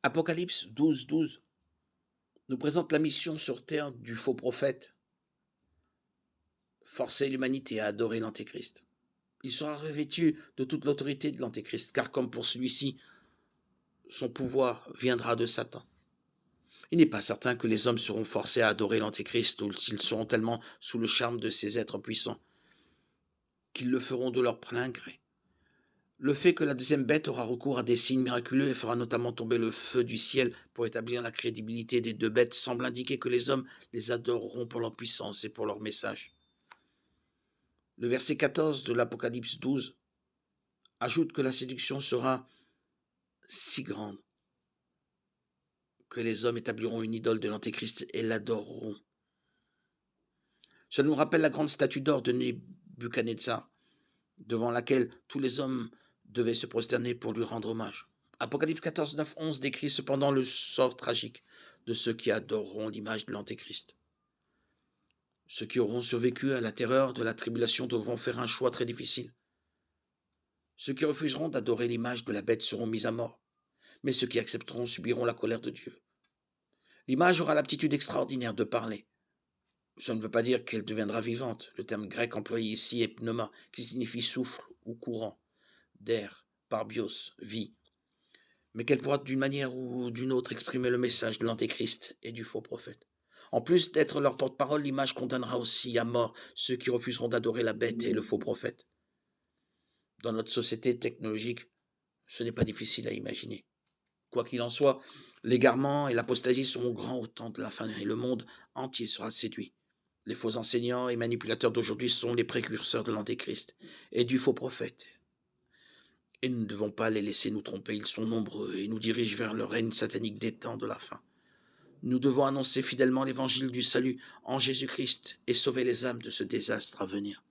Apocalypse 12, 12 nous présente la mission sur terre du faux prophète, forcer l'humanité à adorer l'Antéchrist. Il sera revêtu de toute l'autorité de l'Antéchrist, car comme pour celui-ci, son pouvoir viendra de Satan. Il n'est pas certain que les hommes seront forcés à adorer l'Antéchrist ou s'ils seront tellement sous le charme de ces êtres puissants qu'ils le feront de leur plein gré. Le fait que la deuxième bête aura recours à des signes miraculeux et fera notamment tomber le feu du ciel pour établir la crédibilité des deux bêtes semble indiquer que les hommes les adoreront pour leur puissance et pour leur message. Le verset 14 de l'Apocalypse 12 ajoute que la séduction sera si grande que les hommes établiront une idole de l'Antéchrist et l'adoreront. Cela nous rappelle la grande statue d'or de Nebuchadnezzar, devant laquelle tous les hommes devaient se prosterner pour lui rendre hommage. Apocalypse 14, 9, 11 décrit cependant le sort tragique de ceux qui adoreront l'image de l'Antéchrist. Ceux qui auront survécu à la terreur de la tribulation devront faire un choix très difficile. Ceux qui refuseront d'adorer l'image de la bête seront mis à mort, mais ceux qui accepteront subiront la colère de Dieu. L'image aura l'aptitude extraordinaire de parler. Ça ne veut pas dire qu'elle deviendra vivante. Le terme grec employé ici est pneuma, qui signifie souffle ou courant d'air, parbios, vie, mais qu'elle pourra d'une manière ou d'une autre exprimer le message de l'Antéchrist et du faux prophète. En plus d'être leur porte-parole, l'image condamnera aussi à mort ceux qui refuseront d'adorer la bête et le faux prophète. Dans notre société technologique, ce n'est pas difficile à imaginer. Quoi qu'il en soit, l'égarement et l'apostasie seront grands au temps de la fin et le monde entier sera séduit. Les faux enseignants et manipulateurs d'aujourd'hui sont les précurseurs de l'Antéchrist et du faux prophète. Et nous ne devons pas les laisser nous tromper, ils sont nombreux et nous dirigent vers le règne satanique des temps de la fin. Nous devons annoncer fidèlement l'évangile du salut en Jésus-Christ et sauver les âmes de ce désastre à venir.